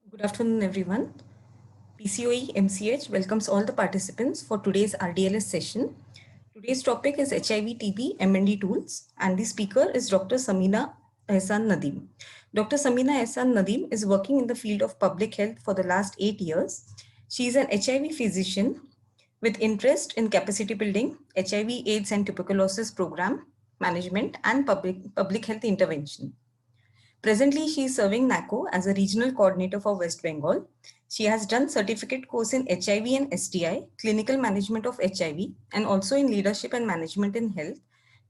Good afternoon, everyone. PCOE MCH welcomes all the participants for today's RDLS session. Today's topic is HIV TB MND tools, and the speaker is Dr. Samina Ehsan Nadeem. Dr. Samina Ehsan Nadeem is working in the field of public health for the last 8 years. She is an HIV physician with interest in capacity building, HIV, AIDS, and tuberculosis program management, and public health intervention. Presently, she is serving NACO as a regional coordinator for West Bengal. She has done certificate course in HIV and STI, clinical management of HIV, and also in leadership and management in health,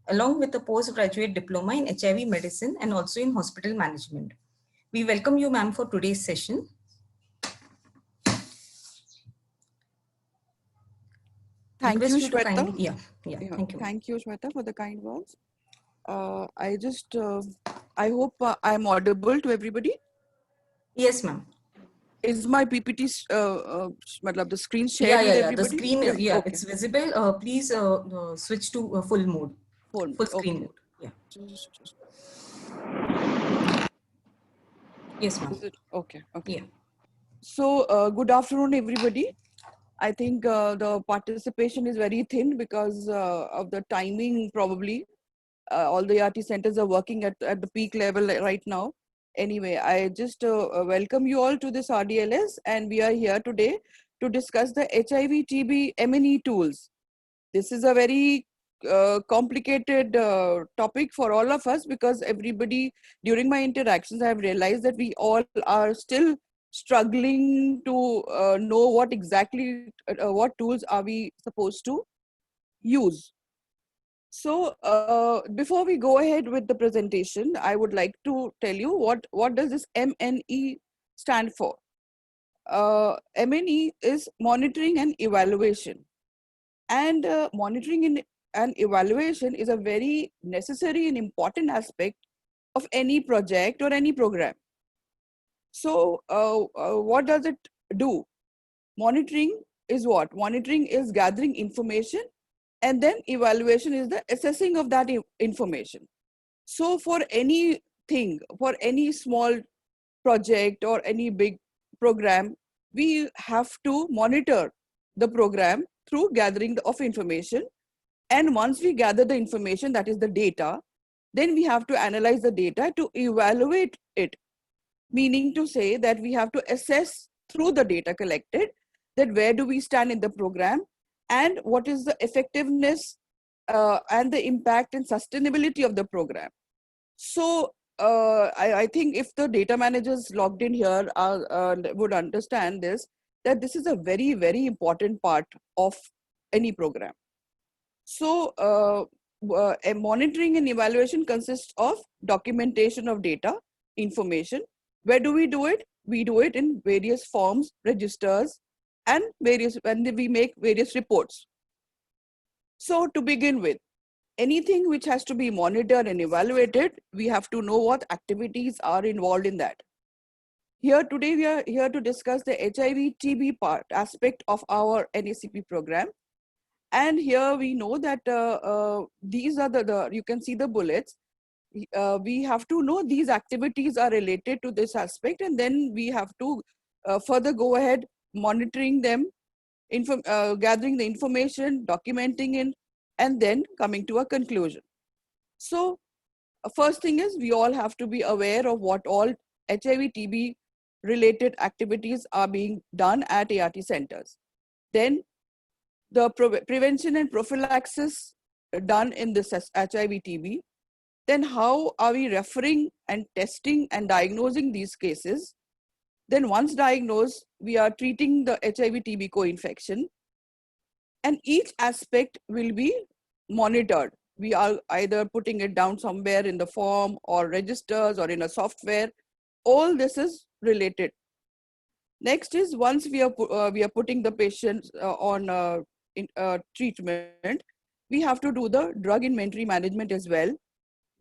along with a postgraduate diploma in HIV medicine and also in hospital management. We welcome you, ma'am, for today's session. Thank you, Request you to Shweta. kindly, thank you. Thank you, Shweta, for the kind words. I hope I'm audible to everybody. Yes, ma'am. Is my PPT, the screen shared with everybody? The screen is, okay. it's visible. Please switch to full mode, full screen mode. Yeah. Yes, ma'am. Okay. Yeah. So, good afternoon, everybody. I think the participation is very thin because of the timing, probably. All the ERT centers are working at the peak level right now. Anyway, I just welcome you all to this RDLS, and we are here today to discuss the HIV TB MNE tools. This is a very complicated topic for all of us because everybody, during my interactions, I have realized that we all are still struggling to know what exactly, what tools are we supposed to use. So before we go ahead with the presentation, I would like to tell you what does this MNE stand for. MNE is monitoring and evaluation. And monitoring and evaluation is a very necessary and important aspect of any project or any program. So what does it do? Monitoring is what? Monitoring is gathering information, and then evaluation is the assessing of that information. So for anything, for any small project or any big program, we have to monitor the program through gathering of information. And once we gather the information, that is the data, then we have to analyze the data to evaluate it. Meaning to say that we have to assess through the data collected that where do we stand in the program and what is the effectiveness and the impact and sustainability of the program. So I think if the data managers logged in here would understand this, that this is a very, very important part of any program. So a monitoring and evaluation consists of documentation of data, information. Where do we do it? We do it in various forms, registers, and when we make various reports. So to begin with, anything which has to be monitored and evaluated, we have to know what activities are involved in that. Here today, we are here to discuss the HIV TB aspect of our NACP program. And here we know that these are you can see the bullets. We have to know these activities are related to this aspect, and then we have to further go ahead monitoring them, gathering the information, documenting it, and then coming to a conclusion. So first thing is we all have to be aware of what all HIV TB related activities are being done at ART centers. Then the prevention and prophylaxis done in this HIV TB. Then how are we referring and testing and diagnosing these cases? Then once diagnosed, we are treating the HIV TB co-infection. And each aspect will be monitored. We are either putting it down somewhere in the form or registers or in a software. All this is related. Next is once we are putting the patients on treatment, we have to do the drug inventory management as well.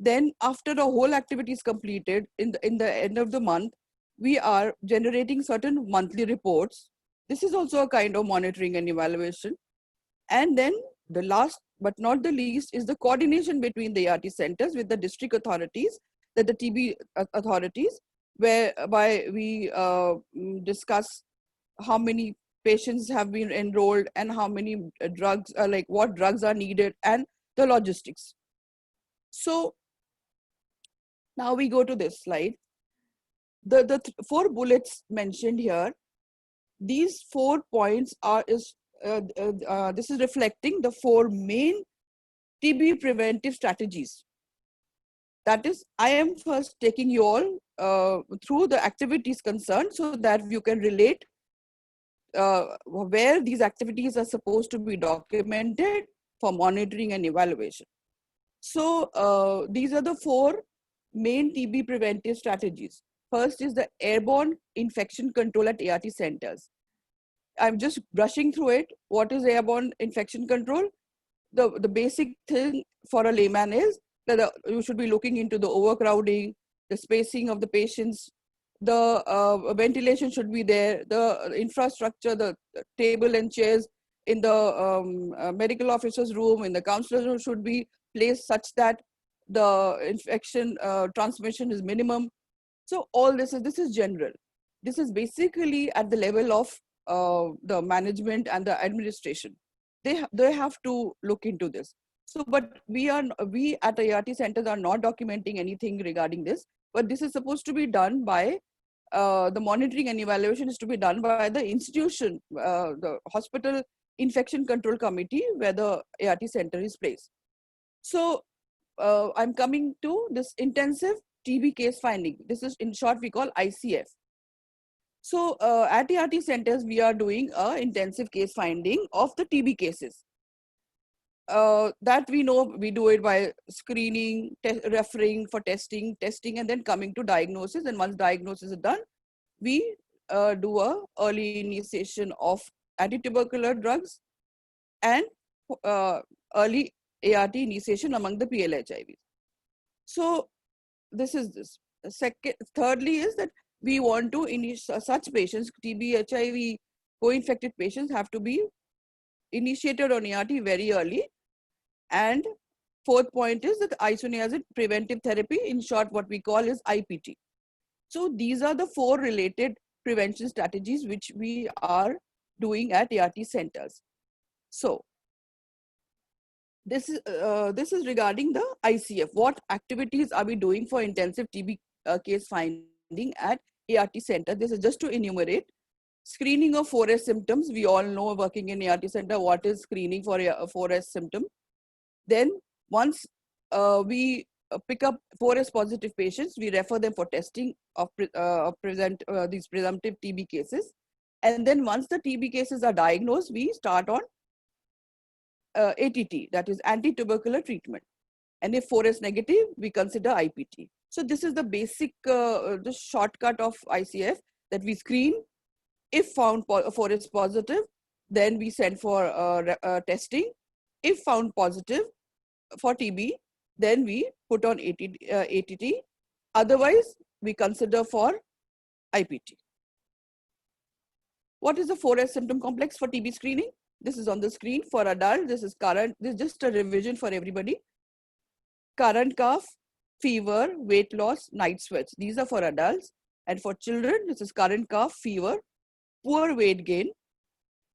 Then after the whole activity is completed, in the end of the month, we are generating certain monthly reports. This is also a kind of monitoring and evaluation. And then the last but not the least is the coordination between the ART centers with the district authorities, the TB authorities, whereby we discuss how many patients have been enrolled and how many drugs, like what drugs are needed, and the logistics. So now we go to this slide. The four bullets mentioned here, these 4 points are this is reflecting the 4 main TB preventive strategies. That is, I am first taking you all through the activities concerned so that you can relate where these activities are supposed to be documented for monitoring and evaluation. So these are the 4 main TB preventive strategies. First is the airborne infection control at ART centers. I'm just brushing through it. What is airborne infection control? The basic thing for a layman is that you should be looking into the overcrowding, the spacing of the patients, the ventilation should be there, the infrastructure, the table and chairs in the medical officer's room, in the counselor's room should be placed such that the infection transmission is minimum. So all this is general. This is basically at the level of the management and the administration. They have to look into this. So, but we at ART centers are not documenting anything regarding this. But this is supposed to be done by the monitoring and evaluation is to be done by the institution, the hospital infection control committee, where the ART center is placed. So I'm coming to this intensive TB case finding. This is in short we call ICF. So at ART centers, we are doing intensive case finding of the TB cases. That we know we do it by screening, referring for testing, and then coming to diagnosis. And once diagnosis is done, we do a early initiation of anti-tubercular drugs and early ART initiation among the PLHIVs. So this is this. Thirdly is that we want to initiate such patients, TB, HIV, co-infected patients have to be initiated on ART very early. And fourth point is that isoniazid preventive therapy, in short what we call is IPT. So these are the 4 related prevention strategies which we are doing at ART centers. So this is regarding the ICF. What activities are we doing for intensive TB case finding at ART center? This is just to enumerate. Screening of 4S symptoms. We all know, working in ART center, what is screening for a 4S symptom. Then once we pick up 4S positive patients, we refer them for testing of these presumptive TB cases. And then once the TB cases are diagnosed, we start on ATT, that is anti-tubercular treatment. And if 4S negative, we consider IPT. So this is the basic, the shortcut of ICF, that we screen. If found 4S positive, then we send for testing. If found positive for TB, then we put on ATT. Otherwise, we consider for IPT. What is the 4S symptom complex for TB screening? This is on the screen. For adult, this is current. This is just a revision for everybody. Current cough, fever, weight loss, night sweats. These are for adults. And for children, this is current cough, fever, poor weight gain,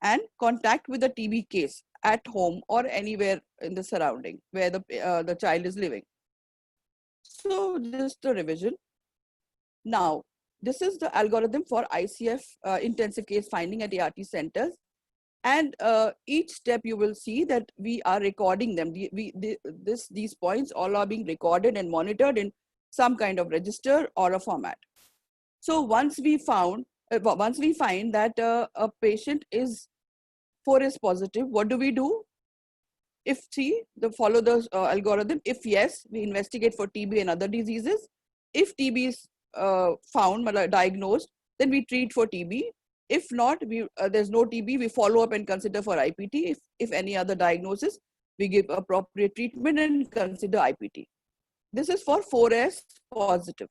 and contact with the TB case at home or anywhere in the surrounding where the child is living. So just a revision. Now, this is the algorithm for ICF intensive case finding at ART centers. And each step you will see that we are recording them. These points all are being recorded and monitored in some kind of register or a format. So once we find that a patient is 4S positive, what do we do? Follow the algorithm. If yes, we investigate for TB and other diseases. If TB is found, diagnosed, then we treat for TB. If not, there's no TB, we follow up and consider for IPT. If any other diagnosis, we give appropriate treatment and consider IPT. This is for 4S positive.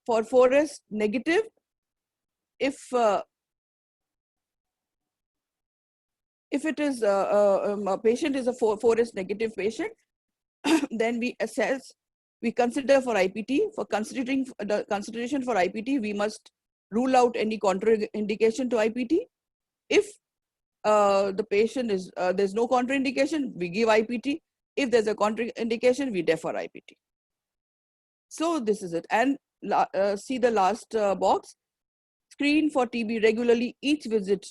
For 4S negative, if it is a patient is a 4S negative patient, then we assess We consider for IPT. For considering the consideration for IPT, we must rule out any contraindication to IPT. If the patient is there's no contraindication, we give IPT. If there's a contraindication, we defer IPT. So this is it. And see the last box. Screen for TB regularly each visit.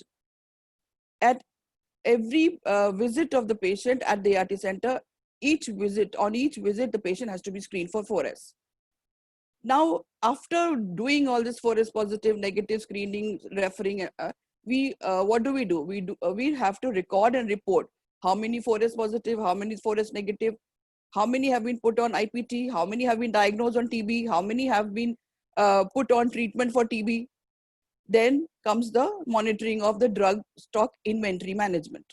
At every visit of the patient at the ART center, on each visit, the patient has to be screened for 4S. Now, after doing all this 4S positive, negative screening, referring, what do? We have to record and report how many 4S positive, how many 4S negative, how many have been put on IPT, how many have been diagnosed on TB, how many have been put on treatment for TB. Then comes the monitoring of the drug stock inventory management.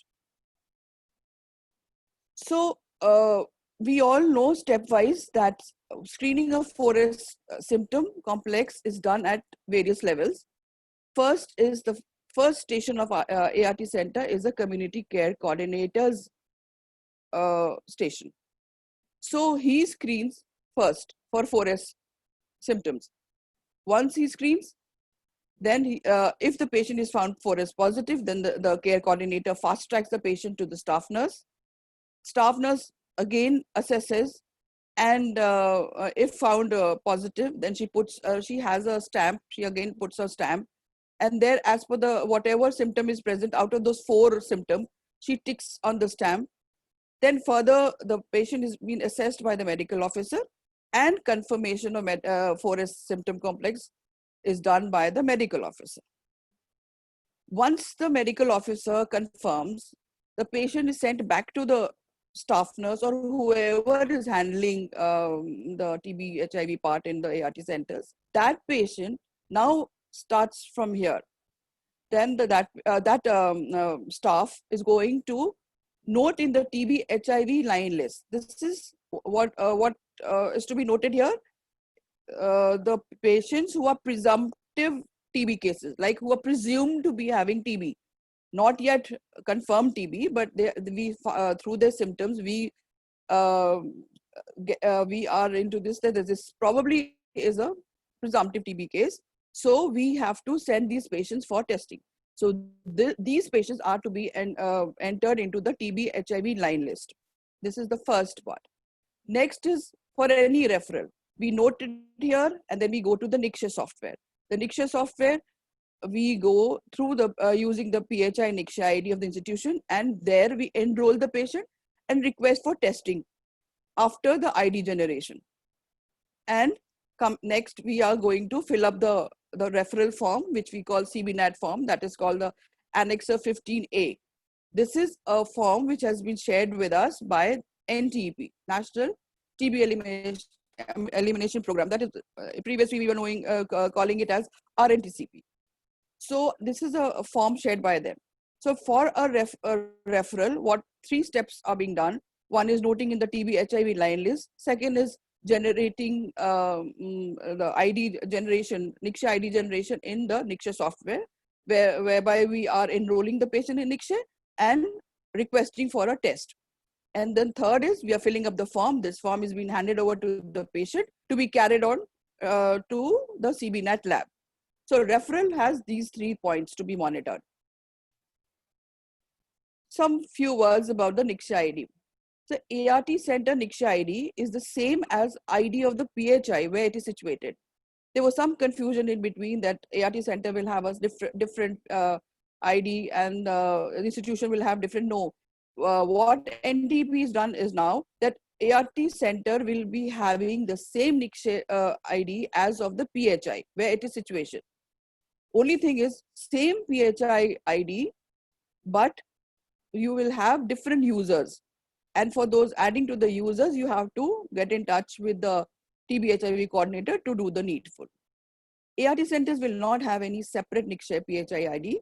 So we all know stepwise that screening of 4S symptom complex is done at various levels. First station of ART center is a community care coordinator's station. So he screens first for 4S symptoms. Once he screens, then if the patient is found 4S positive, then the care coordinator fast tracks the patient to the staff nurse. Staff nurse again assesses, and if found positive, then she has a stamp. She again puts a stamp, and there, as per the whatever symptom is present out of those 4 symptoms, she ticks on the stamp. Then further, the patient is being assessed by the medical officer, and confirmation of 4S symptom complex is done by the medical officer. Once the medical officer confirms, the patient is sent back to the staff nurse or whoever is handling the TB HIV part in the ART centers. That patient now starts from here. Then that staff is going to note in the TB HIV line list. This is what is to be noted here. The patients who are presumptive TB cases, like who are presumed to be having TB, not yet confirmed TB, but through their symptoms, we are into this, that this probably is a presumptive TB case. So we have to send these patients for testing. So these patients are to be entered into the TB HIV line list. This is the first part. Next is for any referral. We note it here, and then we go to the NICSHA software. The NICSHA software, we go through the using the PHI NICSHA ID of the institution, and there we enroll the patient and request for testing after the ID generation. And next, we are going to fill up the referral form, which we call CBNAT form, that is called the Annexer 15A. This is a form which has been shared with us by NTP, National TB Elimination Program. That is, previously we were calling it as RNTCP. So this is a form shared by them. So for a referral, what 3 steps are being done? One is noting in the TB HIV line list. Second is generating the ID generation, NICSHA ID generation in the NICSHA software, whereby we are enrolling the patient in NICSHA and requesting for a test. And then third is we are filling up the form. This form is being handed over to the patient to be carried on to the CBNAT lab. So referral has these 3 points to be monitored. Some few words about the NICSHA ID. The ART center NICSHA ID is the same as ID of the PHI where it is situated. There was some confusion in between that ART center will have a different ID and the institution will have different. No. What NTP has done is now that ART center will be having the same NICSHA ID as of the PHI where it is situated. Only thing is same PHI ID, but you will have different users. And for those adding to the users, you have to get in touch with the TB HIV coordinator to do the needful. ART centers will not have any separate NICSHA PHI ID.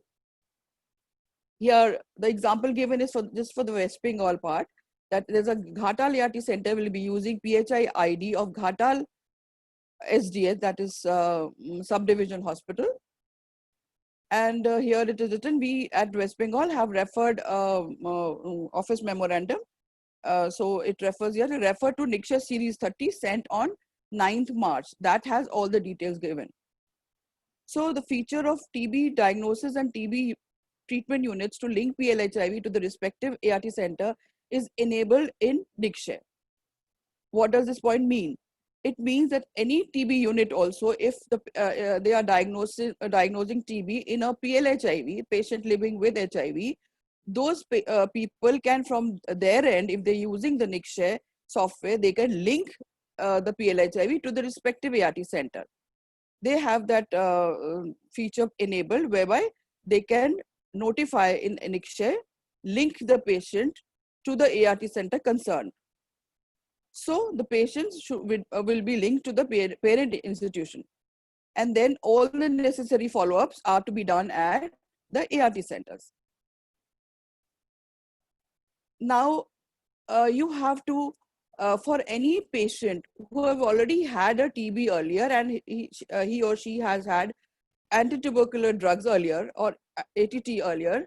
Here, the example given is just for the West Bengal part, that there's a Ghatal ART center will be using PHI ID of Ghatal SDS, that is subdivision hospital. And here it is written, we at West Bengal have referred office memorandum So it refers here to refer to NICSHA series 30 sent on 9th March. That has all the details given. So the feature of TB diagnosis and TB treatment units to link PLHIV to the respective ART center is enabled in NICSHA. What does this point mean? It means that any TB unit also, if they are diagnosing TB in a PLHIV, patient living with HIV, those people can, from their end, if they're using the NICSHA software, they can link the PLHIV to the respective ART center. They have that feature enabled whereby they can notify in NICSHA, link the patient to the ART center concerned. So the patients will be linked to the parent institution. And then all the necessary follow-ups are to be done at the ART centers. Now, you have to, for any patient who have already had a TB earlier and he or she has had anti-tubercular drugs earlier or ATT earlier,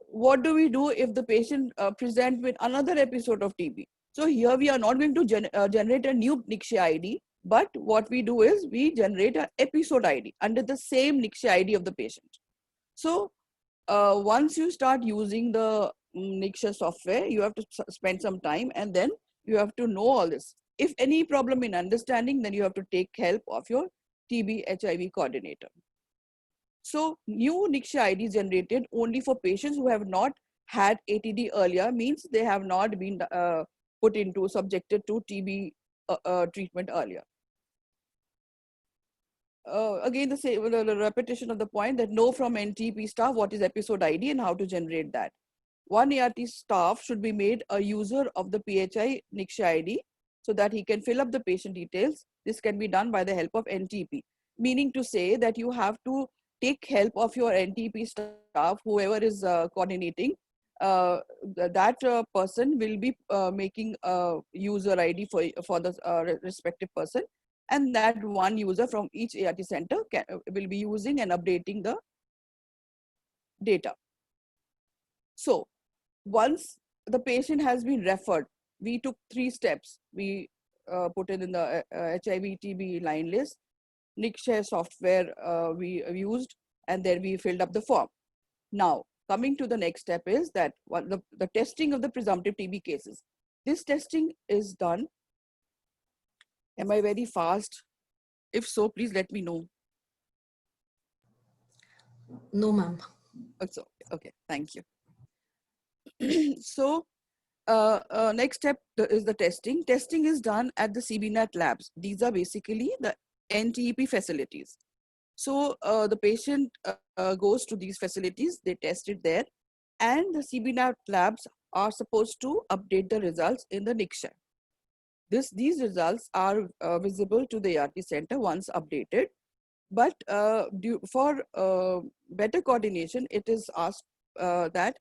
what do we do if the patient present with another episode of TB? So here we are not going to generate a new NICSHA ID, but what we do is we generate an episode ID under the same NICSHA ID of the patient. So once you start using the NICSHA software, you have to spend some time and then you have to know all this. If any problem in understanding, then you have to take help of your TB HIV coordinator. So new NICSHA ID is generated only for patients who have not had ATD earlier, means they have not been put into, subjected to TB treatment earlier. Again, the repetition of the point that know from NTP staff what is episode ID and how to generate that. One ART staff should be made a user of the PHI NICSHA ID so that he can fill up the patient details. This can be done by the help of NTP, meaning to say that you have to take help of your NTP staff, whoever is coordinating. That person will be making a user ID for the respective person, and that one user from each ART center will be using and updating the data. So once the patient has been referred, we took 3 steps. We put it in the HIV TB line list, NICSHA software we used, and then we filled up the form. Now, coming to the next step is that the testing of the presumptive TB cases. This testing is done. Am I very fast? If so, please let me know. No, ma'am. Okay, thank you. So, next step is the testing. Testing is done at the CBNAT labs. These are basically the NTEP facilities. So the patient goes to these facilities, they test it there, and the CBNAT labs are supposed to update the results in the NICSHA. These results are visible to the ART center once updated, but for better coordination, it is asked that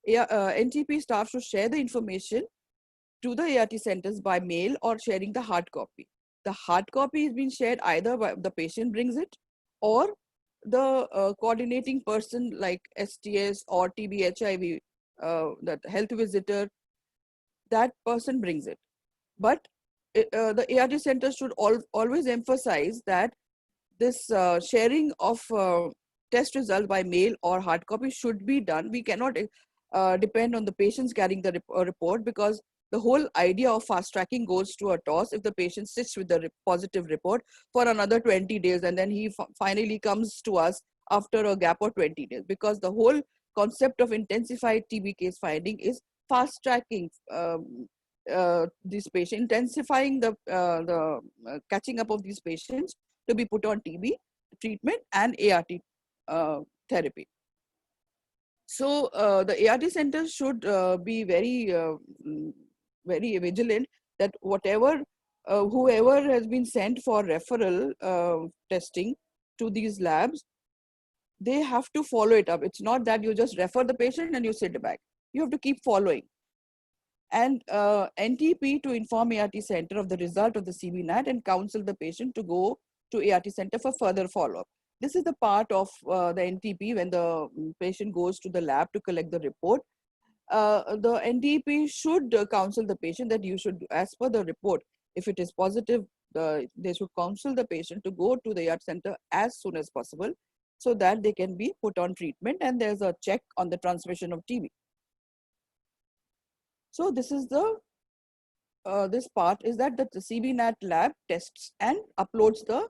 NTP staff should share the information to the ART centers by mail or sharing the hard copy. The hard copy is being shared either by the patient brings it or the coordinating person like STS or TB HIV, that health visitor, that person brings it. But the ART centers should always emphasize that this sharing of test result by mail or hard copy should be done. We cannot depend on the patients carrying the report, because the whole idea of fast tracking goes to a toss if the patient sits with the positive report for another 20 days and then he finally comes to us after a gap of 20 days, because the whole concept of intensified TB case finding is fast tracking these patients, intensifying the catching up of these patients to be put on TB treatment and ART therapy. So the ART centers should be very vigilant that whoever has been sent for referral testing to these labs, they have to follow it up. It's not that you just refer the patient and you sit back. You have to keep following. And NTP to inform ART center of the result of the CBNAT and counsel the patient to go to ART center for further follow-up. This is the part of the NTP when the patient goes to the lab to collect the report. the NTP should counsel the patient that you should, as per the report, if it is positive, they should counsel the patient to go to the ART center as soon as possible so that they can be put on treatment and there's a check on the transmission of TB. So this is the this part is that the CBNAT lab tests and uploads the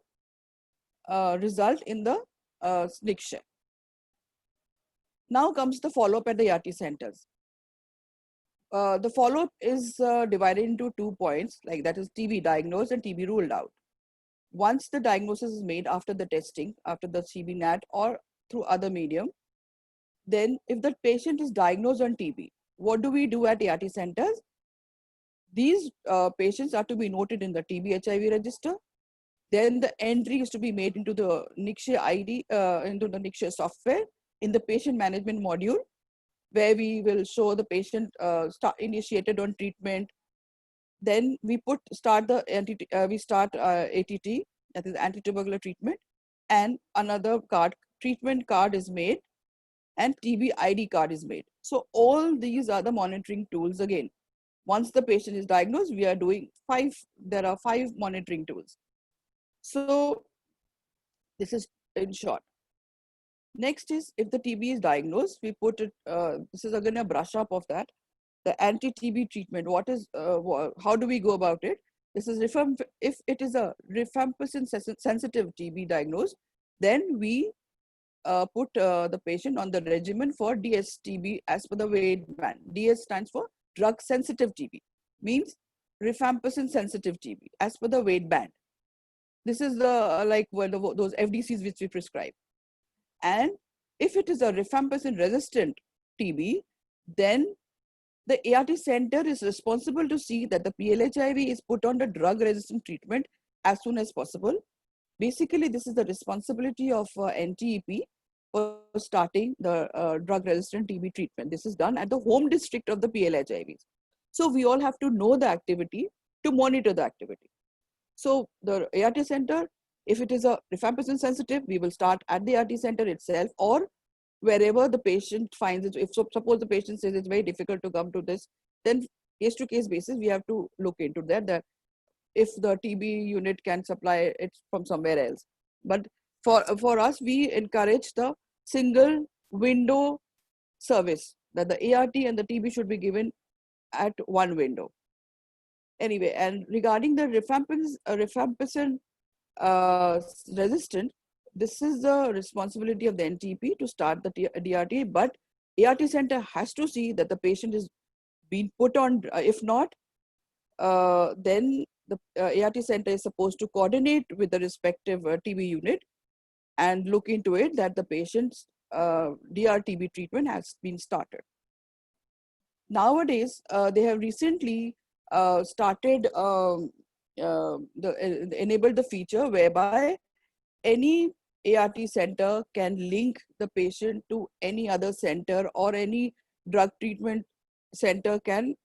result in the SNCC. Now comes the follow-up at the ART centers. The follow-up is divided into 2 points, like that is TB diagnosed and TB ruled out. Once the diagnosis is made after the testing, after the CBNAT or through other medium, then if the patient is diagnosed on TB, what do we do at ART centers? These patients are to be noted in the TB HIV register. Then the entry is to be made into the NICSHA ID, into the NICSHA software in the patient management module, where we will show the patient initiated on treatment. Then we start ATT, that is anti-tubercular treatment, and another treatment card is made, and TB ID card is made. So all these are the monitoring tools again. Once the patient is diagnosed, we are doing there are 5 monitoring tools. So this is in short. Next is, if the TB is diagnosed, we put it, this is again a brush up of that, the anti-TB treatment. What is, how do we go about it? This is if it is a rifampicin sensitive TB diagnosed, then we put the patient on the regimen for DSTB as per the weight band. DS stands for drug sensitive TB, means rifampicin sensitive TB as per the weight band. This is the those FDCs which we prescribe. And if it is a rifampicin resistant TB, then the ART center is responsible to see that the PLHIV is put on the drug resistant treatment as soon as possible. Basically, this is the responsibility of NTEP for starting the drug resistant TB treatment. This is done at the home district of the PLHIVs. So we all have to know the activity to monitor the activity. So the ART center, if it is a rifampicin sensitive, we will start at the ART center itself or wherever the patient finds it. If suppose the patient says it's very difficult to come to this, then case to case basis, we have to look into that if the TB unit can supply it from somewhere else. But for us, we encourage the single window service, that the ART and the TB should be given at one window. Anyway, and regarding the rifampicin resistant, this is the responsibility of the NTP to start the DRT, but ART center has to see that the patient is being put on. If not, then the ART center is supposed to coordinate with the respective TB unit and look into it that the patient's DRTB treatment has been started. Nowadays, they have recently started enabled the feature whereby any ART center can link the patient to any other center, or any drug treatment center can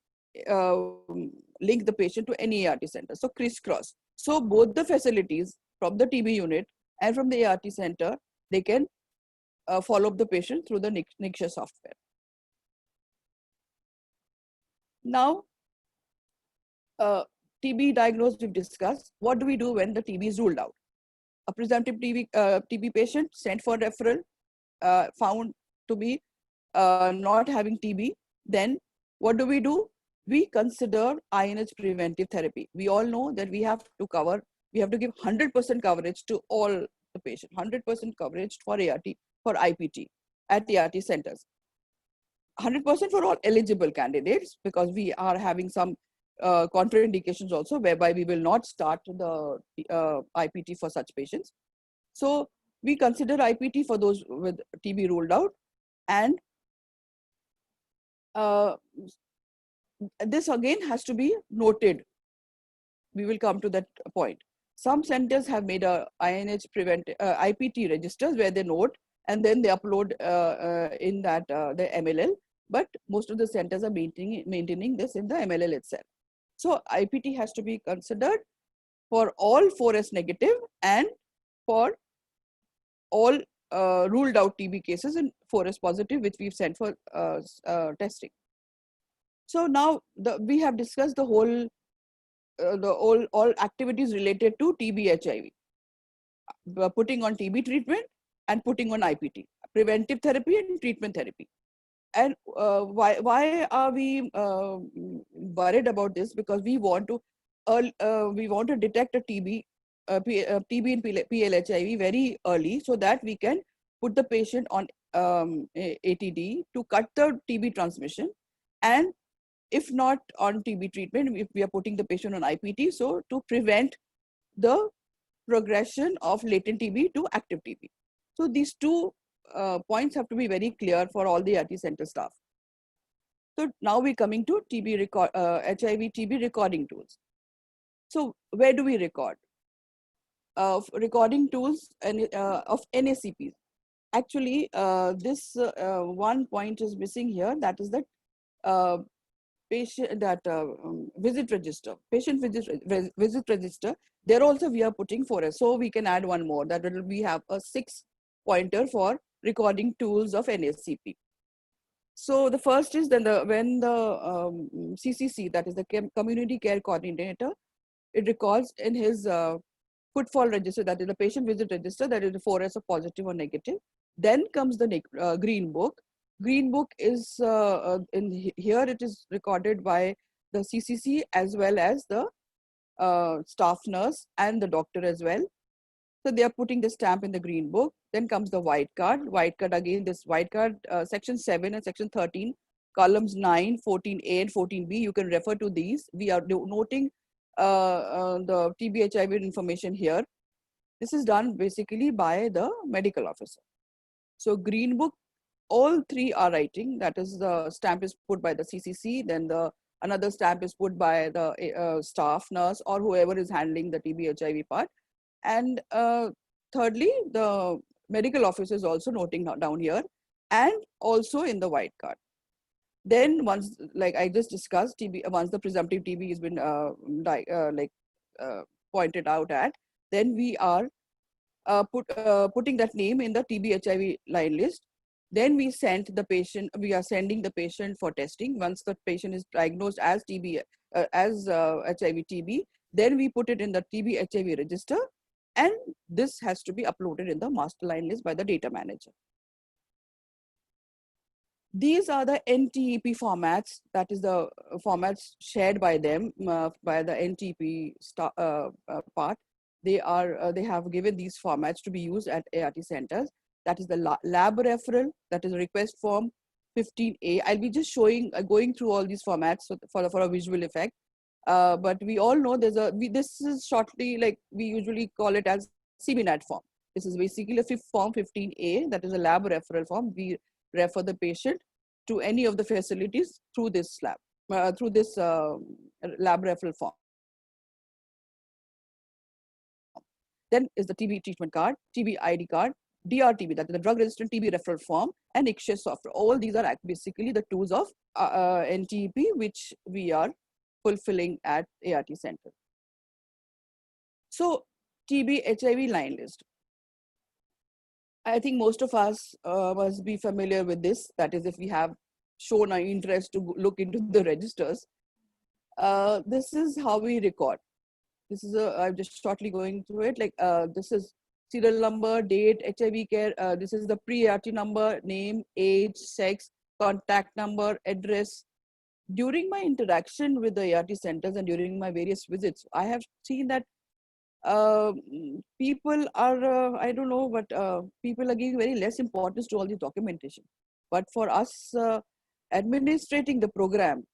link the patient to any ART center. So crisscross. So both the facilities from the TB unit and from the ART center, they can follow up the patient through the NICSHA software. Now, TB diagnosed, we've discussed. What do we do when the TB is ruled out? A presumptive TB patient sent for referral, found to be not having TB. Then what do? We consider INH preventive therapy. We all know that we have to give 100% coverage to all the patient, 100% coverage for ART, for IPT at the ART centers. 100% for all eligible candidates, because we are having some contraindications also, whereby we will not start the IPT for such patients. So we consider IPT for those with TB ruled out. And this again has to be noted. We will come to that point. Some centers have made a INH IPT registers where they note and then they upload in that the MLL. But most of the centers are maintaining this in the MLL itself. So IPT has to be considered for all 4S negative and for all ruled out TB cases and 4S positive, which we've sent for testing. So now we have discussed the whole, all activities related to TB HIV, putting on TB treatment and putting on IPT, preventive therapy and treatment therapy. And why are we worried about this? Because we want to detect a TB, TB and PLHIV very early, so that we can put the patient on ATD to cut the TB transmission, and if not on TB treatment, if we are putting the patient on IPT, so to prevent the progression of latent TB to active TB. So these two points have to be very clear for all the ART center staff. So now we're coming to HIV TB recording tools. So where do we record? Recording tools of NACPs. Actually, this one point is missing here. That is that visit register, patient visit register. There also we are putting 4S. So we can add one more. That will we have a 6 pointer for recording tools of NACP. So the first is then when the CCC, that is the community care coordinator, it records in his footfall register, that is the patient visit register, that is the 4S of positive or negative. Then comes the green book. Green book is here it is recorded by the CCC as well as the staff nurse and the doctor as well. So they are putting the stamp in the green book. Then comes the white card. White card, again, this white card, section 7 and section 13, columns 9, 14A and 14B. You can refer to these. We are noting the TB HIV information here. This is done basically by the medical officer. So green book, all three are writing. That is, the stamp is put by the CCC. Then another stamp is put by the staff nurse or whoever is handling the TB HIV part. And thirdly, the medical officer is also noting down here and also in the white card. Then once, like I just discussed, TB, once the presumptive TB has been pointed out at, then we are putting that name in the TB HIV line list. Then we are sending the patient for testing. Once the patient is diagnosed as TB, HIV TB, then we put it in the TB HIV register, and this has to be uploaded in the master line list by the data manager. These are the NTEP formats, that is the formats shared by them, by the NTEP part. They have given these formats to be used at ART centers. That is the lab referral, that is a request form 15A. I'll be just going through all these formats for a visual effect. But we all know this is shortly, like we usually call it as CBNAT form. This is basically a form 15A, that is a lab referral form. We refer the patient to any of the facilities through this lab referral form. Then is the TB treatment card, TB ID card, DRTB, that is the drug resistant TB referral form, and ICSHIS software. All these are basically the tools of NTEP, which we are fulfilling at ART center. So TB HIV line list. I think most of us must be familiar with this. That is, if we have shown our interest to look into the registers. This is how we record. This is I'm just shortly going through it. Like this is serial number, date, HIV care. This is the pre-ART number, name, age, sex, contact number, address. During my interaction with the ART centers and during my various visits, I have seen that people are, I don't know, but people are giving very less importance to all this documentation. But for us administrating the program,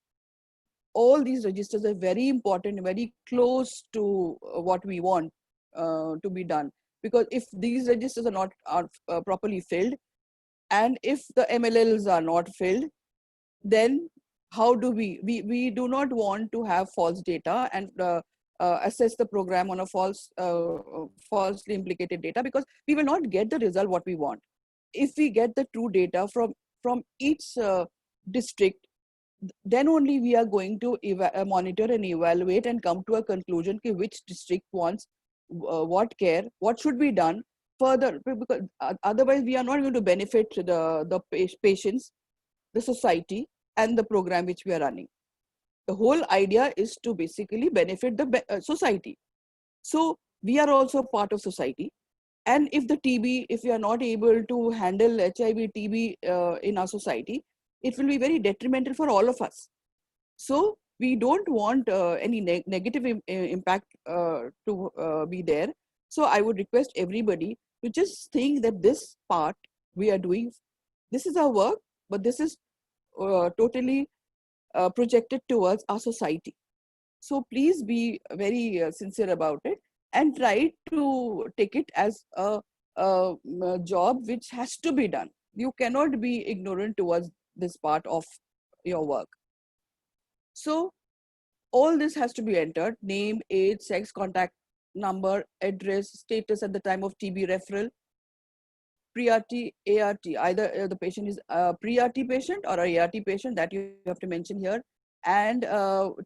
all these registers are very important, very close to what we want to be done. Because if these registers are not properly filled, and if the MLLs are not filled, then how do we do not want to have false data and assess the program on a falsely implicated data, because we will not get the result what we want. If we get the true data from each district, then only we are going to monitor and evaluate and come to a conclusion which district wants what care, what should be done further, because otherwise we are not going to benefit the patients, the society, and the program which we are running. The whole idea is to basically benefit the society. So we are also part of society. And if the TB, if we are not able to handle HIV, TB in our society, it will be very detrimental for all of us. So we don't want any negative impact to be there. So I would request everybody to just think that this part we are doing, this is our work, but this is totally projected towards our society. So please be very sincere about it and try to take it as a job which has to be done. You cannot be ignorant towards this part of your work. So all this has to be entered: name, age, sex, contact number, address, status at the time of TB referral, pre-RT, ART. Either the patient is a pre-RT patient or a ART patient, that you have to mention here, and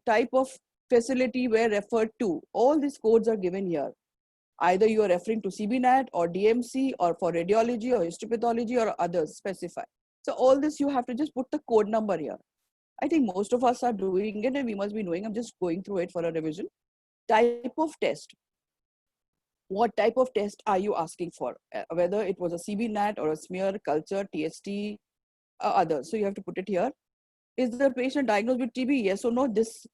type of facility where referred to. All these codes are given here. Either you are referring to CBNAT or DMC or for radiology or histopathology or others specify. So all this you have to just put the code number here. I think most of us are doing it and we must be knowing. I'm just going through it for a revision. Type of test. What type of test are you asking for? Whether it was a CBNAT or a smear, culture, TST, others. So you have to put it here. Is the patient diagnosed with TB? Yes or no? This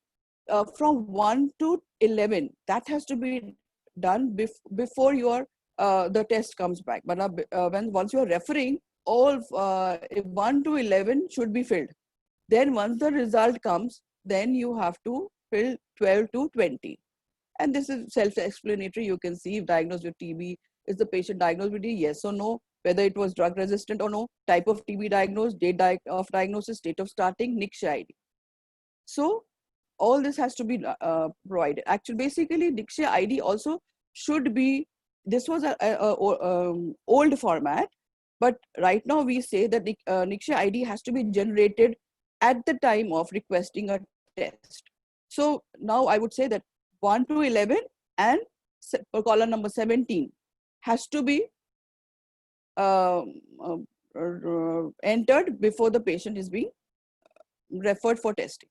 from 1 to 11, that has to be done before your the test comes back. But once you're referring, all 1 to 11 should be filled. Then once the result comes, then you have to fill 12 to 20. And this is self-explanatory. You can see if diagnosed with TB, is the patient diagnosed with TB, yes or no, whether it was drug resistant or no, type of TB diagnosed, date of diagnosis, date of starting, NICSHA ID. So all this has to be provided. Actually, basically, NICSHA ID also should be, this was a old format, but right now we say that NICSHA ID has to be generated at the time of requesting a test. So now I would say that 1 to 11 and column number 17 has to be entered before the patient is being referred for testing.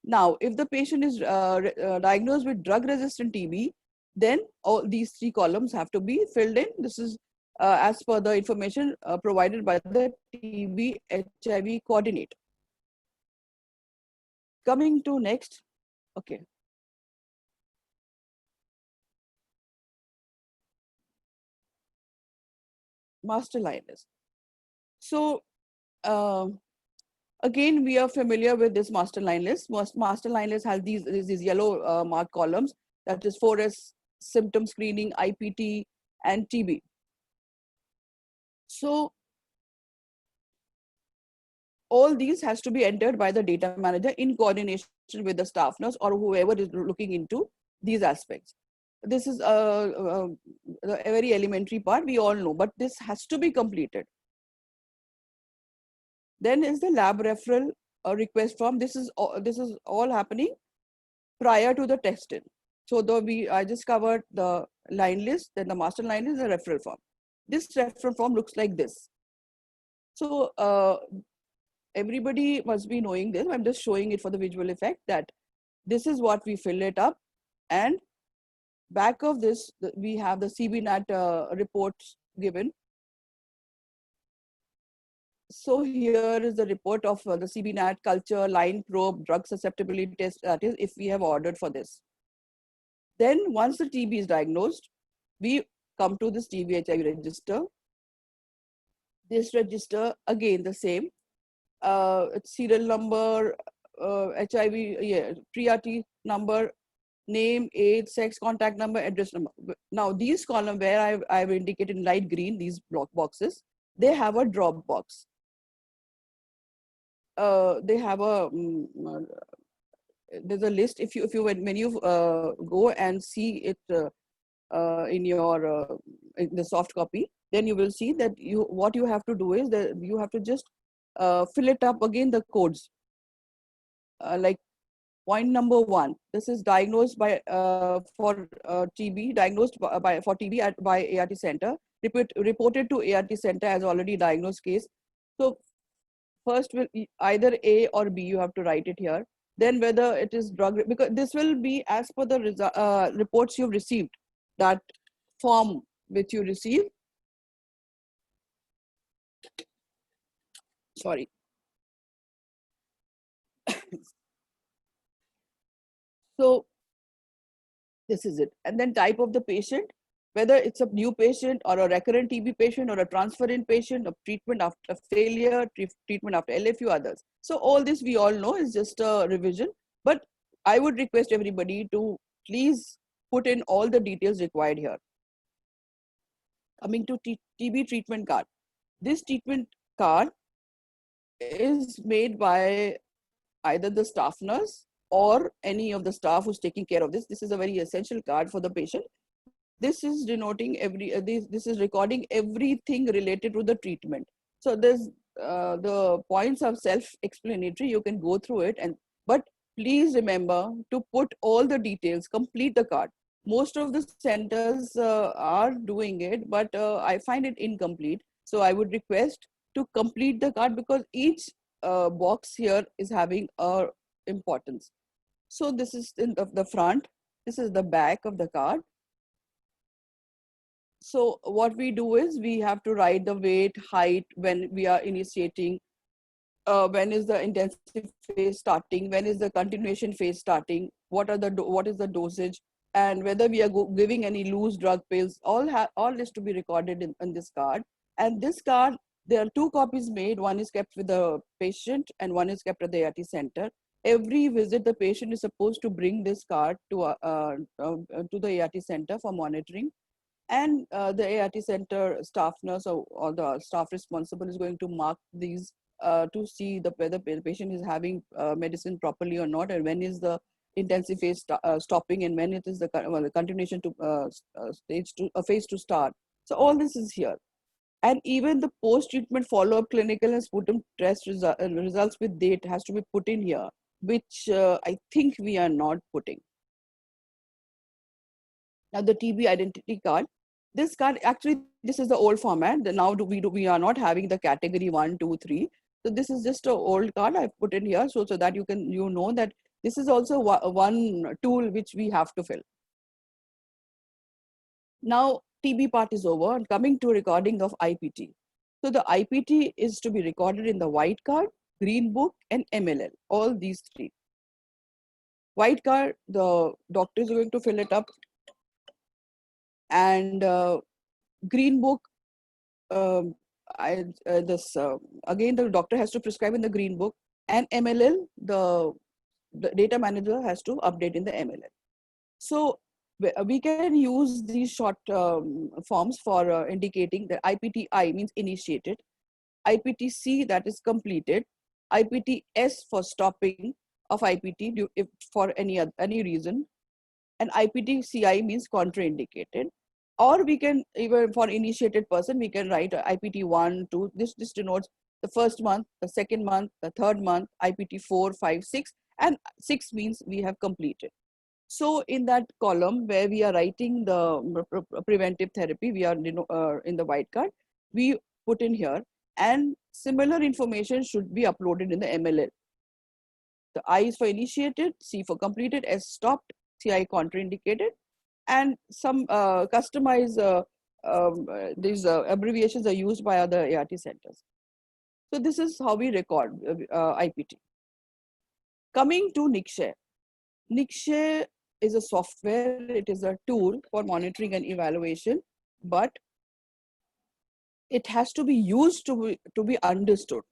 Now, if the patient is diagnosed with drug-resistant TB, then all these 3 columns have to be filled in. This is as per the information provided by the TB HIV coordinator. Coming to next, okay. Master line list. So again, we are familiar with this master line list. Master line list has these yellow marked columns, that is 4S, symptom screening, IPT, and TB. So all these has to be entered by the data manager in coordination with the staff nurse or whoever is looking into these aspects. This is a very elementary part, we all know, but this has to be completed. Then is the lab referral request form. This is all happening prior to the testing. So I just covered the line list, then the master line list, the referral form. This referral form looks like this. So everybody must be knowing this. I'm just showing it for the visual effect, that this is what we fill it up, and back of this we have the CBNAT reports given. So here is the report of the CBNAT, culture, line probe, drug susceptibility test, that is if we have ordered for this. Then once the TB is diagnosed, we come to this TB HIV register. This register, again the same, serial number, HIV, yeah, pre-RT number, name, age, sex, contact number, address number. Now these columns where I've indicated in light green, these block boxes, they have a drop box. They have a there's a list. If you when you go and see it in your in the soft copy, then you will see that what you have to do is that you have to just fill it up again, the codes. Like point number 1, this is diagnosed by for TB, diagnosed for TB by ART center, reported to ART center as already diagnosed case. So first will either A or B, you have to write it here. then whether it is drug, because this will be as per the reports you've received, that form which you receive. Sorry. So this is it. And then type of the patient, whether it's a new patient or a recurrent TB patient or a transferrin patient, or treatment after failure, treatment after LFU, others. So all this we all know is just a revision, but I would request everybody to please put in all the details required here. Coming to TB treatment card. This treatment card is made by either the staff nurse or any of the staff who's taking care of this. This is a very essential card for the patient. This is denoting this is recording everything related to the treatment. So there's the points are self-explanatory. You can go through it, but please remember to put all the details, complete the card. Most of the centers are doing it, but I find it incomplete. So I would request to complete the card, because each box here is having a importance. So this is in the front. This is the back of the card. So what we do is we have to write the weight, height, when we are initiating, when is the intensive phase starting, when is the continuation phase starting, what is the dosage, and whether we are giving any loose drug pills. All is to be recorded in this card. And this card, there are 2 copies made. One is kept with the patient and one is kept at the ART center. Every visit, the patient is supposed to bring this card to the ART center for monitoring. And the ART center staff nurse or the staff responsible is going to mark these to see whether the patient is having medicine properly or not, and when is the intensive phase stopping, and when it is the continuation to phase to start. So all this is here. And even the post-treatment follow-up clinical and sputum test results with date has to be put in here, which I think we are not putting. Now the TB identity card. This card, actually, this is the old format. Now we are not having the category 1, 2, 3. So this is just an old card I've put in here, so that you know that this is also one tool which we have to fill. Now TB part is over, and coming to recording of IPT. So the IPT is to be recorded in the white card, green book, and MLL. All these 3. White card, the doctor is going to fill it up. And green book, again the doctor has to prescribe in the green book, and MLL, the data manager has to update in the MLL. So we can use these short forms for indicating that IPTI means initiated, IPTC, that is completed, IPTS for stopping of IPT if for any reason, and IPTCI means contraindicated. Or we can, even for initiated person, we can write IPT 1, 2. This denotes the first month, the second month, the third month, IPT 4, 5, 6, and 6 means we have completed. So in that column where we are writing the preventive therapy, we are in the white card, we put in here, and similar information should be uploaded in the MLL. The I is for initiated, C for completed, S stopped, CI contraindicated, and some customized these abbreviations are used by other ART centers. So this is how we record IPT. Coming to Nikshay. Nikshay is a software. It is a tool for monitoring and evaluation, but it has to be used to be understood.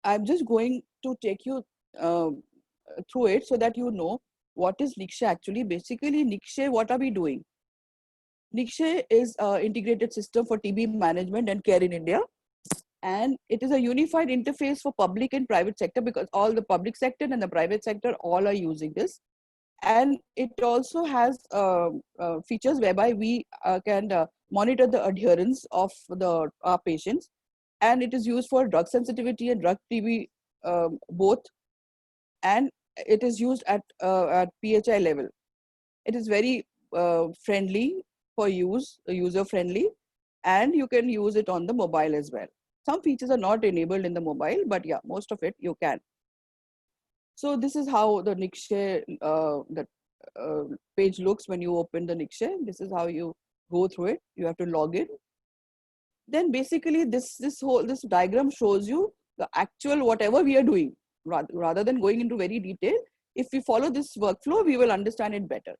I'm just going to take you through it so that you know what is Nikshay actually. Basically, Nikshay, what are we doing? Nikshay is an integrated system for TB management and care in India. And it is a unified interface for public and private sector, because all the public sector and the private sector all are using this. And it also has features whereby we can monitor the adherence of our patients. And it is used for drug sensitivity and drug TB both. And it is used at PHI level. It is very friendly for use, user friendly, and you can use it on the mobile as well. Some features are not enabled in the mobile, but yeah, most of it you can. So this is how the Nikshay page looks when you open the Nikshay. This is how you go through it. You have to log in. Then basically this diagram shows you the actual whatever we are doing. Rather than going into very detail, if we follow this workflow, we will understand it better.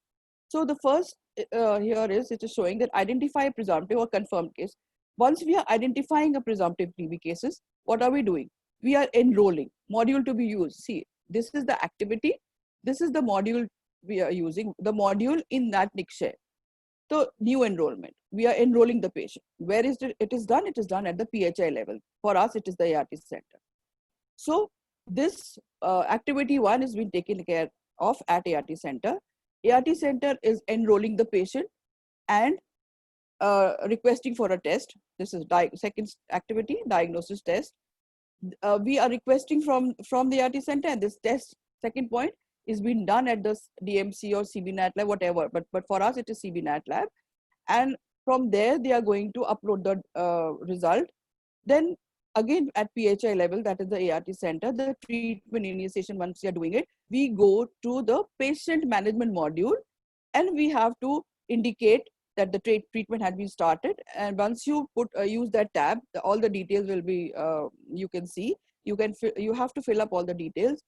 So the first here is, it is showing that identify a presumptive or confirmed case. Once we are identifying a presumptive TB cases, what are we doing? We are enrolling. Module to be used. See, this is the activity. This is the module we are using. The module in that Nikshay. So new enrollment. We are enrolling the patient. Where is it? It is done. It is done at the PHI level. For us, it is the ART center. So this activity one is being taken care of at ART center. ART center is enrolling the patient and requesting for a test. This is second activity, diagnosis test. We are requesting from the ART center, and this test, second point, is being done at the DMC or CBNAT lab, whatever. But for us, it is CBNAT lab. And from there, they are going to upload the result. Then again at PHI level, that is the ART center, the treatment initiation, once we are doing it, we go to the patient management module, and we have to indicate that the treatment had been started. And once you use that tab, all the details will be, you can see, you have to fill up all the details.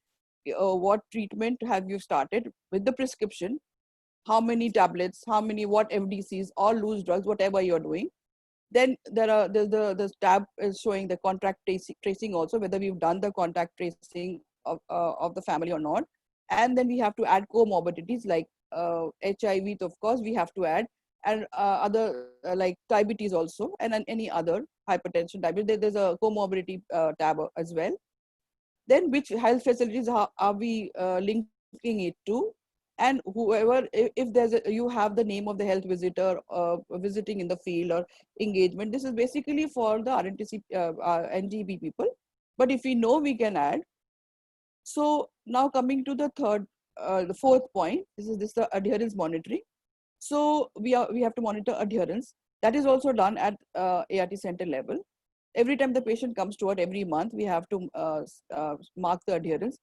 What treatment have you started with the prescription, how many tablets, what FDCs, all loose drugs, whatever you're doing. Then there's the tab is showing the contact tracing also, whether we've done the contact tracing of the family or not. And then we have to add comorbidities like HIV, of course, we have to add, and other like diabetes also, and any other hypertension, diabetes. There's a comorbidity tab as well. Then which health facilities are we linking it to? And whoever, if there's you have the name of the health visitor visiting in the field or engagement, this is basically for the RNTC NGB people. But if we know, we can add. So now coming to the fourth point, this is the adherence monitoring. So we have to monitor adherence. That is also done at ART center level. Every time the patient comes to us, every month, we have to mark the adherence.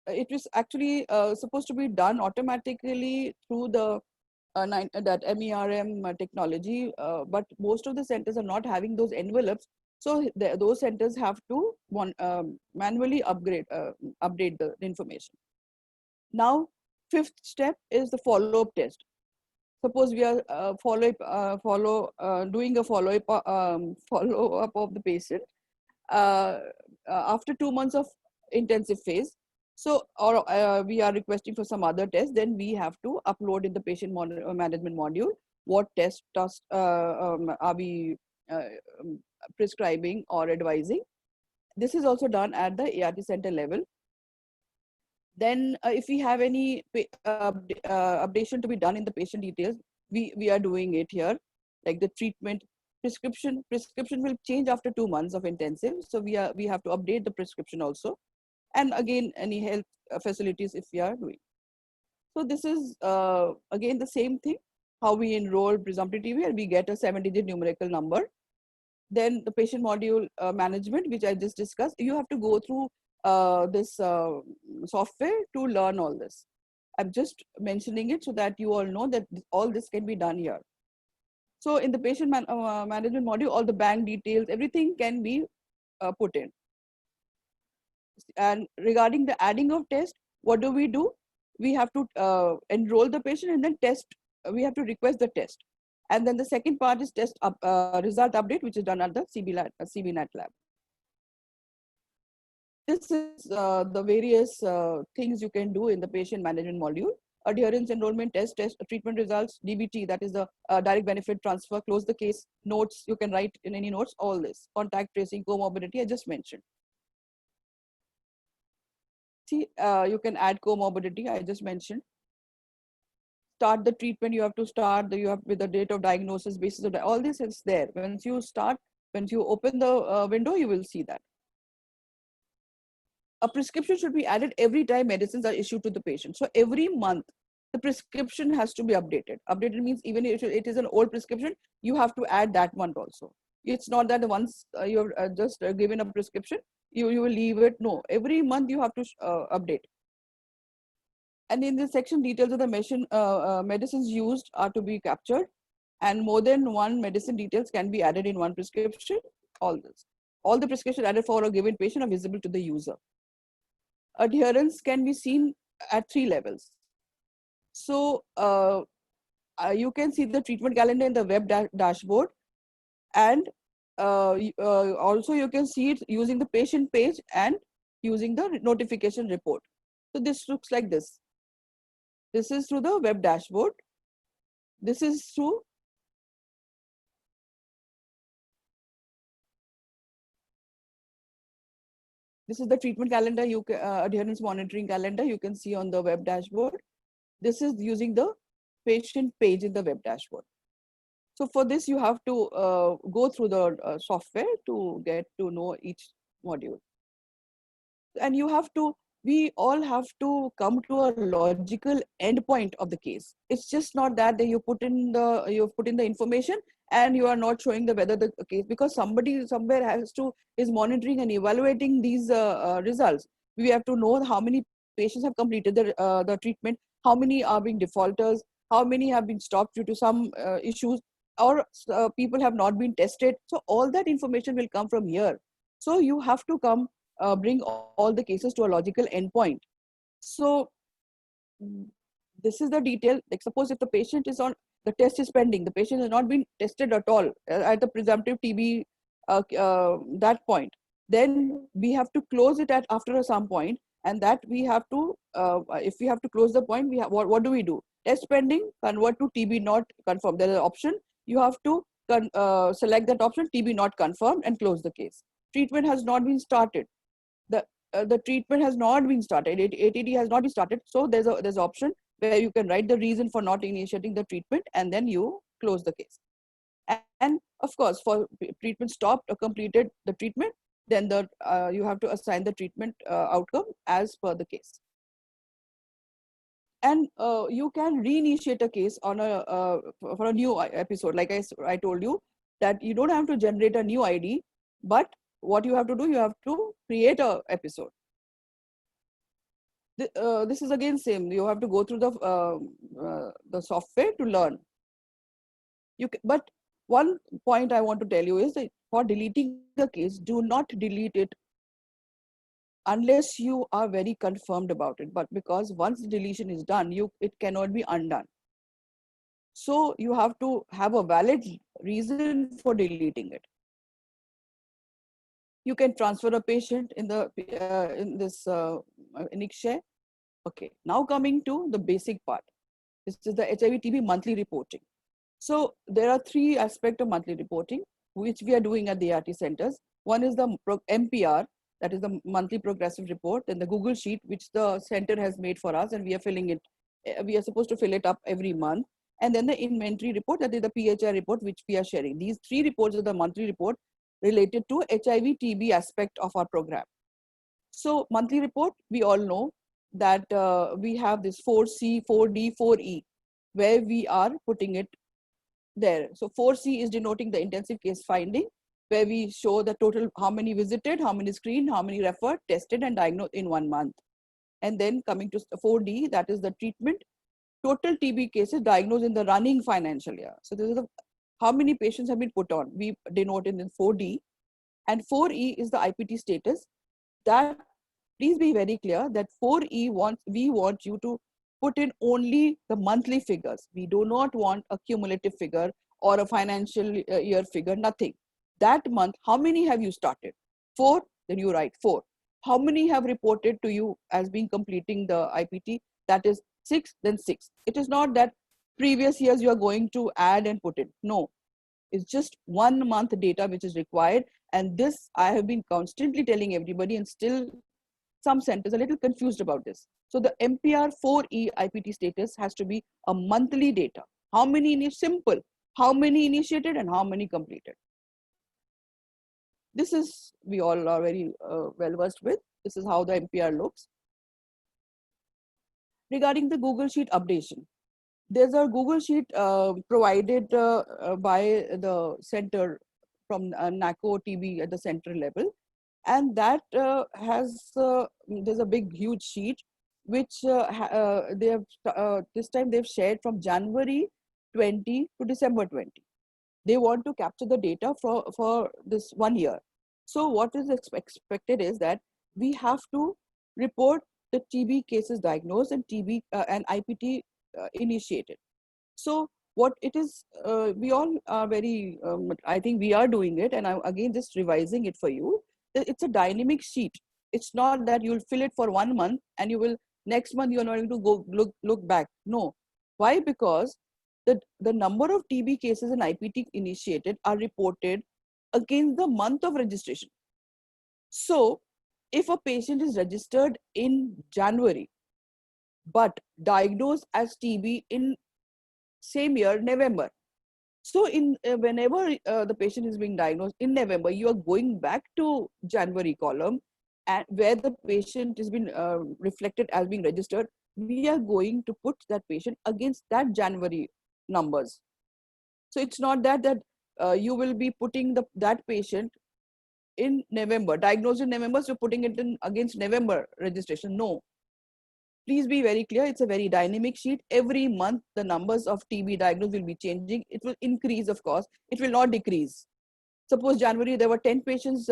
It was actually supposed to be done automatically through the that MERM technology, but most of the centers are not having those envelopes. So those centers have to manually update the information. Now, fifth step is the follow-up test. Suppose we are doing a follow-up of the patient after 2 months of intensive phase. So, or we are requesting for some other test, then we have to upload in the patient management module what test are we prescribing or advising. This is also done at the ART center level. Then if we have any updation to be done in the patient details, we are doing it here, like the treatment prescription will change after 2 months of intensive. So we have to update the prescription also. And again, any health facilities if we are doing. So this is again the same thing, how we enroll presumptive TB, and we get a 7-digit numerical number. Then the patient module management, which I just discussed, you have to go through this software to learn all this. I'm just mentioning it so that you all know that all this can be done here. So in the patient management module, all the bank details, everything can be put in. And regarding the adding of test, what do? We have to enroll the patient and then test. We have to request the test. And then the second part is test result update, which is done at the CBNAT lab. This is the various things you can do in the patient management module. Adherence, enrollment, test, treatment results, DBT, that is the direct benefit transfer, close the case, notes, you can write in any notes, all this. Contact tracing, comorbidity, I just mentioned. See, you can add comorbidity, I just mentioned. Start the treatment, you have to start, you have with the date of diagnosis, basis of, all this is there. Once you open the window, you will see that. A prescription should be added every time medicines are issued to the patient. So every month, the prescription has to be updated. Updated means even if it is an old prescription, you have to add that month also. It's not that once you have just given a prescription, you will leave it. No, every month you have to update. And in this section, details of the medicines used are to be captured, and more than one medicine details can be added in one prescription. All this. All the prescriptions added for a given patient are visible to the user. Adherence can be seen at 3 levels. So you can see the treatment calendar in the web dashboard, and also you can see it using the patient page and using the notification report. So this looks like this. This is through the web dashboard. This is through this is the treatment calendar, adherence monitoring calendar you can see on the web dashboard. This is using the patient page in the web dashboard. So for this, you have to go through the software to get to know each module. And you have to, we all have to come to a logical endpoint of the case. It's just not that you put in the information and you are not showing the whether the case, because somebody somewhere is monitoring and evaluating these results. We have to know how many patients have completed the treatment, how many are being defaulters, how many have been stopped due to some issues, or people have not been tested. So all that information will come from here. So you have to bring all the cases to a logical endpoint. So this is the detail. Like suppose if the patient is on, the test is pending, the patient has not been tested at all at the presumptive TB that point, then we have to close it at after some point, and that we have to, if we have to close the point, we have, what do we do? Test pending, convert to TB not confirmed. There is an option. You have to select that option, TB not confirmed, and close the case. Treatment has not been started. The treatment has not been started. ATD has not been started. So there's an option where you can write the reason for not initiating the treatment, and then you close the case. And of course, for treatment stopped or completed the treatment, then you have to assign the treatment outcome as per the case. And you can reinitiate a case on for a new episode. Like I told you that you don't have to generate a new ID, but what you have to do, you have to create a episode. This is again same. You have to go through the software to learn. But one point I want to tell you is that for deleting a case, do not delete it unless you are very confirmed about it. But because once the deletion is done, it cannot be undone. So you have to have a valid reason for deleting it. You can transfer a patient in this Inixshare. Okay, now coming to the basic part. This is the HIV/TB monthly reporting. So there are 3 aspects of monthly reporting, which we are doing at the ART centers. One is the MPR, that is the monthly progressive report, and the Google Sheet, which the center has made for us, and we are filling it. We are supposed to fill it up every month. And then the inventory report, that is the PHI report, which we are sharing. These 3 reports are the monthly report related to HIV/TB aspect of our program. So monthly report, we all know that we have this 4C, 4D, 4E, where we are putting it there. So 4C is denoting the intensive case finding, where we show the total, how many visited, how many screened, how many referred, tested, and diagnosed in 1 month. And then coming to 4D, that is the treatment, total TB cases diagnosed in the running financial year. So this is how many patients have been put on. We denote it in 4D. And 4E is the IPT status. That, please be very clear that 4E we want you to put in only the monthly figures. We do not want a cumulative figure or a financial year figure, nothing. That month, how many have you started? 4, then you write 4. How many have reported to you as being completing the IPT? That is 6, then 6. It is not that previous years you are going to add and put it. No, it's just 1 month data which is required. And this I have been constantly telling everybody, and still some centers are a little confused about this. So the MPR 4E IPT status has to be a monthly data. How many, simple, how many initiated and how many completed. This is, we all are very well versed with. This is how the MPR looks. Regarding the Google Sheet updation, there's a Google Sheet provided by the center from NACO TB at the center level. And that there's a big, huge sheet which they have this time they've shared from January 20 to December 20. They want to capture the data for this 1 year. So what is expected is that we have to report the TB cases diagnosed and TB and IPT initiated. So what it is, we all are very, I think we are doing it, and I'm again just revising it for you. It's a dynamic sheet. It's not that you'll fill it for 1 month and you will next month you're not going to go look back. No. Why? Because the number of TB cases and IPT initiated are reported against the month of registration. So if a patient is registered in January but diagnosed as TB in same year, November. So in whenever the patient is being diagnosed in November, you are going back to January column, and where the patient has been reflected as being registered, we are going to put that patient against that January numbers. So it's not that you will be putting that patient in November, diagnosed in November, so putting it in against November registration. No, please be very clear. It's a very dynamic sheet. Every month, the numbers of TB diagnosed will be changing. It will increase, of course. It will not decrease. Suppose January, there were 10 patients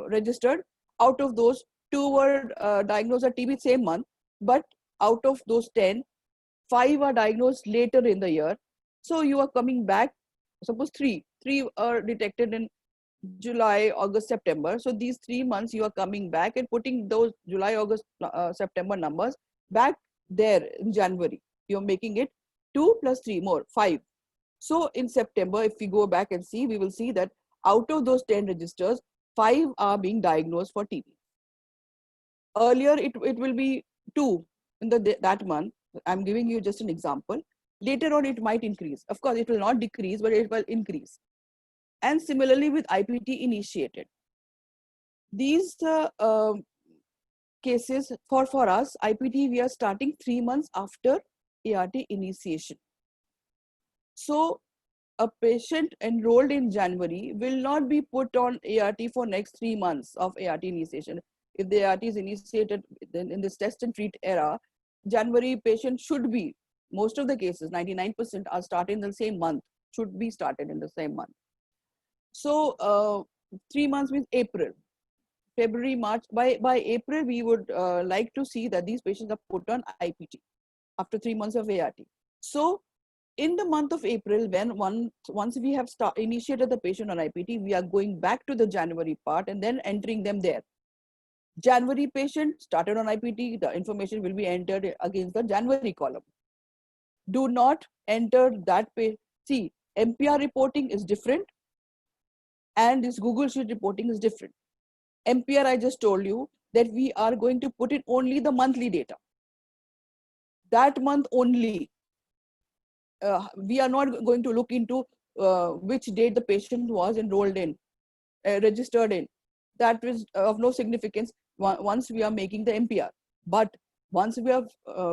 registered. Out of those, 2 were diagnosed at TB same month. But out of those 10, 5 are diagnosed later in the year. So you are coming back, suppose 3 are detected in July, August, September. So these 3 months you are coming back and putting those July, August, September numbers back there in January. You're making it 2 plus 3 more, 5. So in September, if we go back and see, we will see that out of those 10 registers, 5 are being diagnosed for TB. Earlier, it will be 2 in that month. I'm giving you just an example. Later on, it might increase. Of course, it will not decrease, but it will increase. And similarly with IPT initiated. These cases for us, IPT, we are starting 3 months after ART initiation. So a patient enrolled in January will not be put on ART for next 3 months of ART initiation. If the ART is initiated in this test and treat era, January patient should be, most of the cases, 99% are started in the same month, should be started in the same month. So 3 months means April, February, March. By April, we would like to see that these patients are put on IPT after 3 months of ART. So in the month of April, when once we have initiated the patient on IPT, we are going back to the January part and then entering them there. January patient started on IPT, the information will be entered against the January column. Do not enter that page. See, MPR reporting is different and this Google Sheet reporting is different. MPR, I just told you that we are going to put in only the monthly data. That month only. We are not going to look into which date the patient was enrolled in, registered in. That is of no significance once we are making the MPR. But once we have,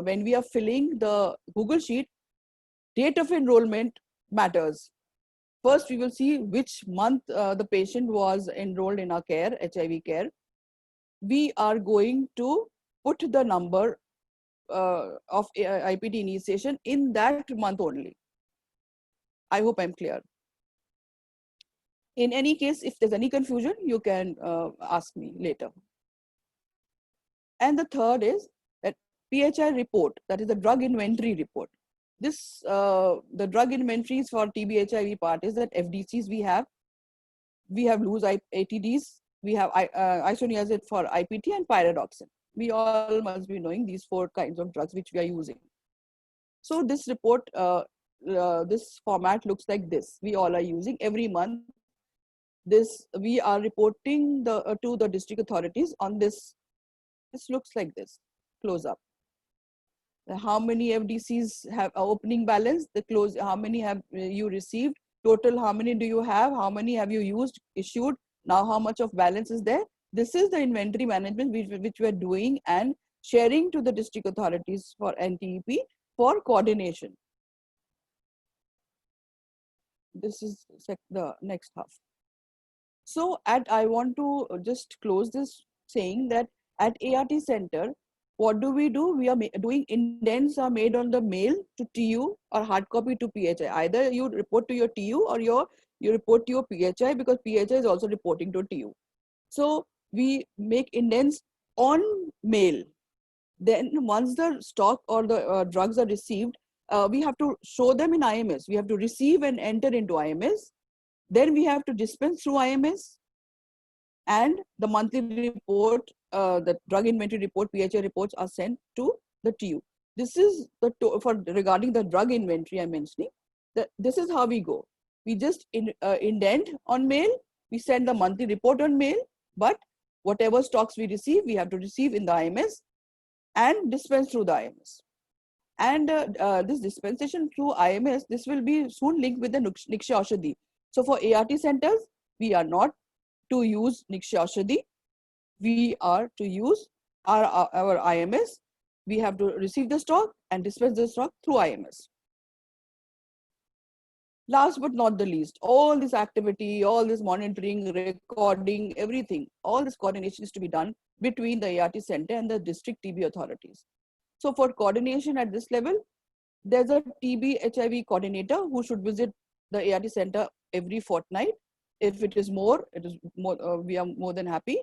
when we are filling the Google Sheet, date of enrollment matters. First, we will see which month the patient was enrolled in our care, HIV care. We are going to put the number of IPT initiation in that month only. I hope I'm clear. In any case, if there's any confusion, you can ask me later. And the third is that PHI report, that is the drug inventory report. This, the drug inventories for TB HIV part is that FDCs we have loose ATDs, we have isoniazid for IPT and pyridoxine. We all must be knowing these 4 kinds of drugs which we are using. So this report, this format looks like this. We all are using every month. This we are reporting to the district authorities on this. This looks like this. Close up. How many FDCs have opening balance? The close. How many have you received? Total. How many do you have? How many have you used? Issued. Now how much of balance is there? This is the inventory management which we are doing and sharing to the district authorities for NTEP for coordination. This is the next half. So I want to just close this saying that at ART center, what do? We are doing indents are made on the mail to TU or hard copy to PHI. Either you report to your TU or you report to your PHI, because PHI is also reporting to TU. So we make indents on mail. Then once the stock or the drugs are received, we have to show them in IMS. We have to receive and enter into IMS. Then we have to dispense through IMS, and the monthly report, the drug inventory report, PHI reports are sent to the TU. This is for regarding the drug inventory I'm mentioning. This is how we go. We just indent on mail. We send the monthly report on mail, but whatever stocks we receive, we have to receive in the IMS and dispense through the IMS. And this dispensation through IMS, this will be soon linked with the Nikshay Aushadhi. So for ART centers, we are not to use Nikshay Aushadhi. We are to use our IMS. We have to receive the stock and dispense the stock through IMS. Last but not the least, all this activity, all this monitoring, recording, everything, all this coordination is to be done between the ART center and the district TB authorities. So for coordination at this level, there's a TB HIV coordinator who should visit the ART center every fortnight. If it is more, we are more than happy.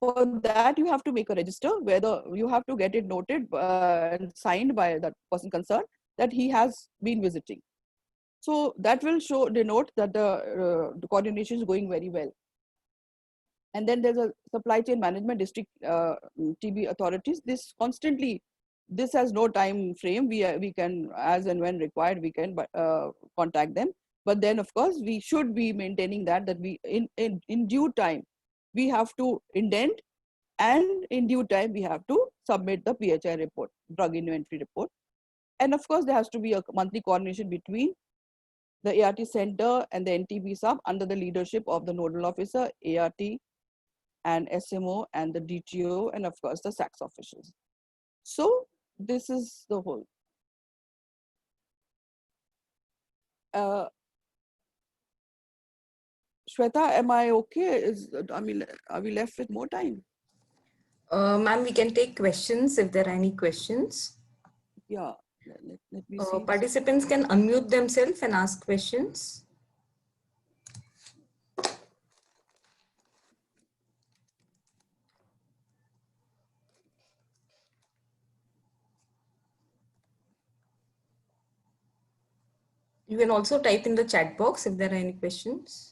For that, you have to make a register where you have to get it noted and signed by that person concerned that he has been visiting. So that will denote that the coordination is going very well. And then there's a supply chain management district TB authorities. This has no time frame. We can, as and when required, we can contact them. But then, of course, we should be maintaining that we in due time we have to indent, and in due time we have to submit the PHI report, drug inventory report. And of course, there has to be a monthly coordination between the ART center and the NTB sub under the leadership of the nodal officer, ART and SMO and the DTO, and of course the SACS officials. So this is the whole. Shweta, am I okay? Are we left with more time? Ma'am, we can take questions if there are any questions. Yeah, let me see. Participants can unmute themselves and ask questions. You can also type in the chat box if there are any questions.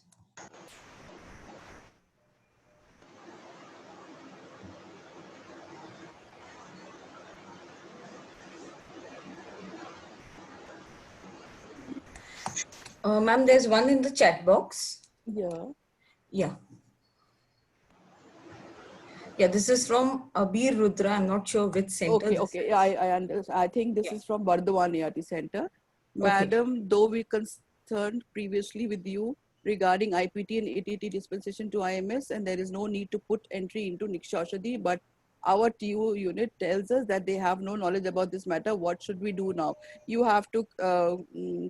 Ma'am, there's one in the chat box. Yeah. Yeah. Yeah, this is from Abir Rudra. I'm not sure which center. Okay. Yeah, I understand. I think this is from Bardhaman ART Center. Madam, though we concerned previously with you regarding IPT and ATT dispensation to IMS, and there is no need to put entry into Nikshay Aushadhi, but our TU unit tells us that they have no knowledge about this matter. What should we do now? You have to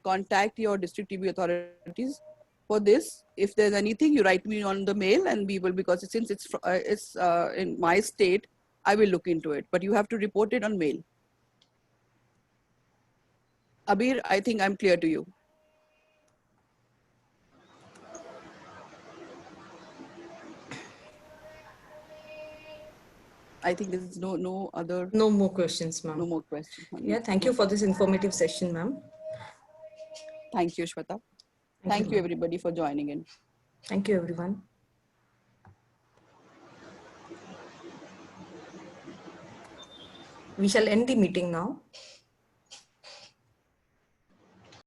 contact your district TB authorities for this. If there's anything, you write me on the mail, and we will, because since it's in my state, I will look into it. But you have to report it on mail. Abir, I think I'm clear to you. I think there is no more questions, ma'am. No more questions. Yeah, thank you for this informative session, ma'am. Thank you, Shweta. Thank you everybody for joining in. Thank you, everyone. We shall end the meeting now.